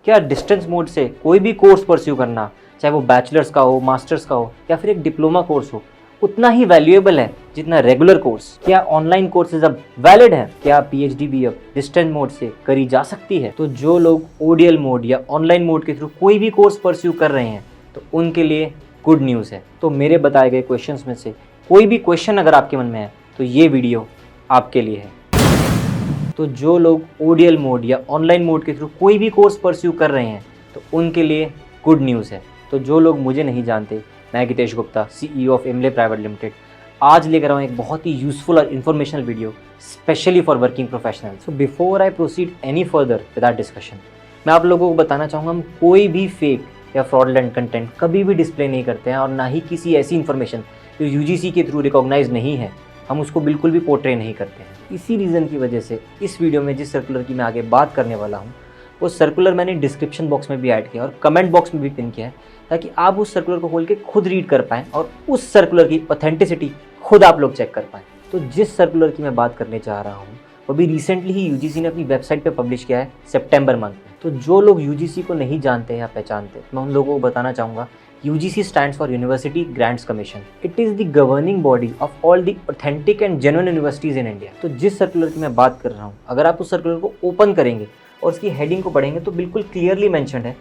क्या distance mode से कोई भी कोर्स परस्यू करना, चाहे वो बैचलर्स का हो, मास्टर्स का हो या फिर एक डिप्लोमा कोर्स हो, उतना ही वैल्यूएबल है जितना रेगुलर कोर्स? क्या ऑनलाइन कोर्सेज अब वैलिड है? क्या पीएचडी भी अब डिस्टेंस मोड से करी जा सकती है? तो जो लोग ओडीएल मोड या ऑनलाइन मोड के थ्रू कोई भी कोर्स परस्यू कर रहे हैं तो उनके लिए गुड न्यूज़ है। तो मेरे बताए गए क्वेश्चंस में से कोई भी क्वेश्चन अगर आपके मन में है तो ये वीडियो आपके लिए है। तो जो लोग ओडीएल मोड या ऑनलाइन मोड के थ्रू कोई भी कोर्स परस्यू कर रहे हैं तो उनके लिए गुड न्यूज़ है। तो जो लोग मुझे नहीं जानते, मैं गितेश गुप्ता, सीईओ ऑफ इमले प्राइवेट लिमिटेड, आज लेकर आऊँ एक बहुत ही यूजफुल और informational video specially for working professional. So before I proceed any further with our discussion, मैं आप लोगों को बताना चाहूँगा, हम कोई भी फेक या फ्रॉडलेंट कंटेंट कभी भी डिस्प्ले नहीं करते हैं और ना ही किसी ऐसी इन्फॉर्मेशन जो यूजीसी के थ्रू रिकॉग्नाइज नहीं है, हम उसको बिल्कुल भी पोर्ट्रे नहीं करते हैं। इसी रीज़न की वजह से इस वीडियो में जिस सर्कुलर की मैं आगे बात करने वाला हूँ वो सर्कुलर मैंने डिस्क्रिप्शन बॉक्स में भी ऐड किया और कमेंट बॉक्स में भी पिन किया है, ताकि आप उस सर्कुलर को खोल के खुद रीड कर पाएँ और उस सर्कुलर की ऑथेंटिसिटी खुद आप लोग चेक कर पाएँ। तो जिस सर्कुलर की मैं बात करने चाह रहा हूँ वो भी रिसेंटली ही यूजीसी ने अपनी वेबसाइट पे पब्लिश किया है सितंबर मंथ में। तो जो लोग यूजीसी को नहीं जानते या पहचानते, मैं उन लोगों को बताना चाहूँगा, UGC stands for University Grants Commission. It is the governing body of all the authentic and genuine universities in India. तो जिस सर्कुलर की मैं बात कर रहा हूँ, अगर आप उस सर्कुलर को ओपन करेंगे और उसकी हेडिंग को पढ़ेंगे तो बिल्कुल क्लियरली मेंशन्ड है,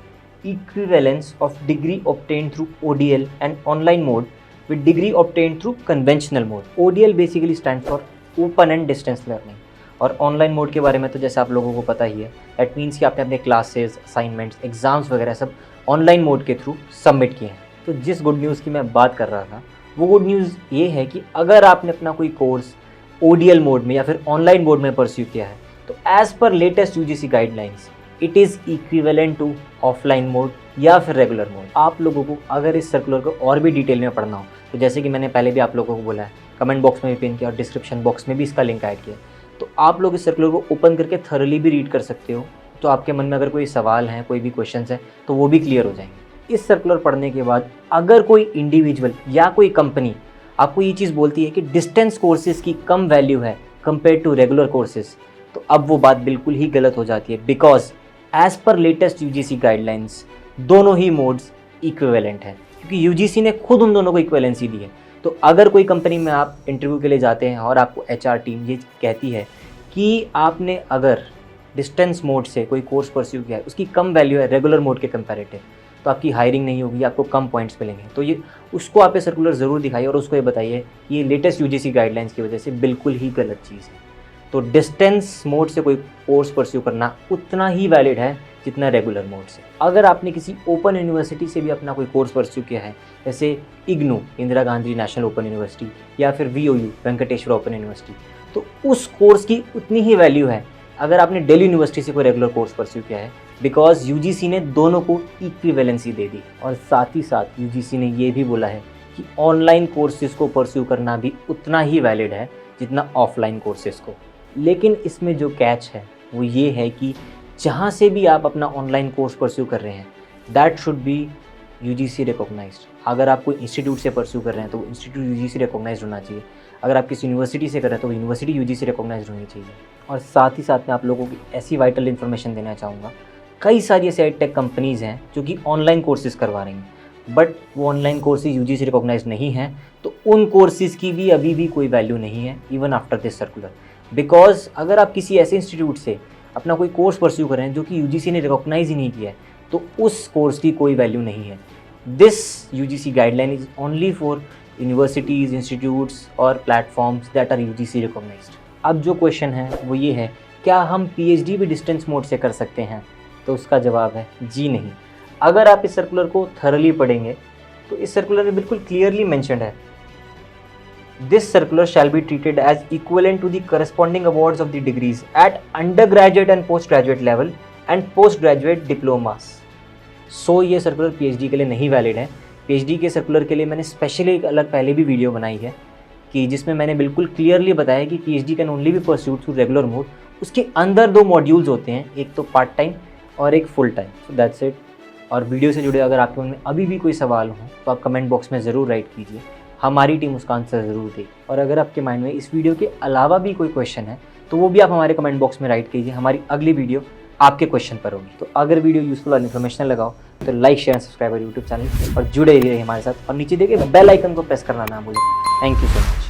equivalence of degree obtained through ODL and online mode with degree obtained through conventional mode. ODL basically stand for open and distance learning, और ऑनलाइन मोड के बारे में तो जैसे आप लोगों को पता ही है, दैट मीन्स कि आपने अपने क्लासेस, असाइनमेंट्स, एग्जाम्स वगैरह सब ऑनलाइन मोड के थ्रू सबमिट किए हैं। तो जिस गुड न्यूज़ की मैं बात कर रहा था वो गुड न्यूज़ ये है कि अगर आपने अपना कोई कोर्स ODL मोड में या फिर ऑनलाइन मोड में परस्यू किया है तो as per latest UGC guidelines it is equivalent to offline mode या फिर रेगुलर मोड। आप लोगों को अगर इस सर्कुलर को और भी डिटेल में पढ़ना हो तो जैसे कि मैंने पहले भी आप लोगों को बोला है, कमेंट बॉक्स में भी पिन किया और डिस्क्रिप्शन बॉक्स में भी इसका लिंक ऐड किया, तो आप लोग इस सर्कुलर को ओपन करके थरली भी रीड कर सकते हो। तो आपके मन में अगर कोई सवाल है, कोई भी क्वेश्चन है तो वो भी क्लियर हो जाएंगे। इस सर्कुलर पढ़ने के बाद अगर कोई इंडिविजुअल या कोई कंपनी आपको ये चीज़ बोलती है कि डिस्टेंस कोर्सेज की कम वैल्यू है कंपेयर टू रेगुलर कोर्सेज, तो अब वो बात बिल्कुल ही गलत हो जाती है, because as per latest UGC guidelines दोनों ही मोड्स इक्विवेलेंट है, क्योंकि UGC ने खुद उन दोनों को इक्विवेलेंसी दी है। तो अगर कोई कंपनी में आप इंटरव्यू के लिए जाते हैं और आपको HR टीम ये कहती है कि आपने अगर डिस्टेंस मोड से कोई कोर्स परस्यू किया है, उसकी कम वैल्यू है रेगुलर मोड के कंपैरेटिव, तो आपकी हायरिंग नहीं होगी, आपको कम पॉइंट्स मिलेंगे, तो ये उसको आप ये सर्कुलर ज़रूर दिखाइए और उसको ये बताइए कि ये लेटेस्ट UGC गाइडलाइंस की वजह से बिल्कुल ही गलत चीज़ है। तो डिस्टेंस मोड से कोई कोर्स परस्यू करना उतना ही वैलिड है जितना रेगुलर मोड से। अगर आपने किसी ओपन यूनिवर्सिटी से भी अपना कोई कोर्स परस्यू किया है, जैसे IGNOU Indira Gandhi national open university या फिर VOU वेंकटेश्वर ओपन यूनिवर्सिटी, तो उस कोर्स की उतनी ही वैल्यू है अगर आपने दिल्ली यूनिवर्सिटी से कोई रेगुलर कोर्स परस्यू किया है, बिकॉज UGC ने दोनों को इक्विवेलेंसी दे दी। और साथ ही साथ UGC ने ये भी बोला है कि ऑनलाइन कोर्सेज को परस्यू करना भी उतना ही वैलिड है जितना ऑफलाइन कोर्सेज को। लेकिन इसमें जो कैच है वो ये है कि जहाँ से भी आप अपना ऑनलाइन कोर्स परस्यू कर रहे हैं that should be UGC recognised. अगर आप कोई इंस्टीट्यूट से परस्यू कर रहे हैं तो इंस्टीट्यूट UGC रिकॉग्नाइज्ड होना चाहिए। अगर आप किसी यूनिवर्सिटी से कर रहे हैं तो यूनिवर्सिटी UGC रिकॉग्नाइज्ड होनी चाहिए। और साथ ही साथ मैं आप लोगों की ऐसी वाइटल इन्फॉर्मेशन देना चाहूँगा, कई सारी ऐसी टेक कंपनीज़ हैं जो कि ऑनलाइन कोर्सेज करवा रही हैं, बट वो ऑनलाइन कोर्सेज UGC रिकॉग्नाइज्ड नहीं हैं, तो उन कोर्सेज़ की भी अभी भी कोई वैल्यू नहीं है even after this circular. Because अगर आप किसी ऐसे इंस्टीट्यूट से अपना कोई कोर्स परस्यू कर रहे हैं जो कि UGC ने रिकॉग्नाइज ही नहीं किया है, तो उस कोर्स की कोई वैल्यू नहीं है। This UGC guideline is only for universities, institutes और platforms that are UGC recognised. अब जो क्वेश्चन है वो ये है, क्या हम PhD भी डिस्टेंस मोड से कर सकते हैं? तो उसका जवाब है जी नहीं। अगर आप इस सर्कुलर को थरली पढ़ेंगे तो इस सर्कुलर में बिल्कुल क्लियरली मेंशन्ड है, this circular shall be treated as equivalent to the corresponding awards of the degrees at undergraduate and postgraduate level and postgraduate diplomas. So ये circular PhD के लिए नहीं valid है। PhD के circular के लिए मैंने specially एक अलग पहले भी वीडियो बनाई है कि जिसमें मैंने बिल्कुल क्लियरली बताया कि PhD can only be pursued through regular mode. उसके अंदर 2 मॉड्यूल्स होते हैं, एक तो पार्ट टाइम और एक full time. So that's it. और वीडियो से जुड़े अगर आपके मन में अभी भी कोई सवाल हो तो आप कमेंट बॉक्स में ज़रूर राइट कीजिए, हमारी टीम उसका आंसर ज़रूर देगी। और अगर आपके माइंड में इस वीडियो के अलावा भी कोई क्वेश्चन है तो वो भी आप हमारे कमेंट बॉक्स में राइट कीजिए। हमारी अगली वीडियो आपके क्वेश्चन पर होगी। तो अगर वीडियो यूजफुल और इन्फॉर्मेशनल लगाओ तो like share subscribe YouTube channel और जुड़े रहिए हमारे साथ और नीचे देखिए बेल आइकन को प्रेस करना ना भूलें। Thank you so much.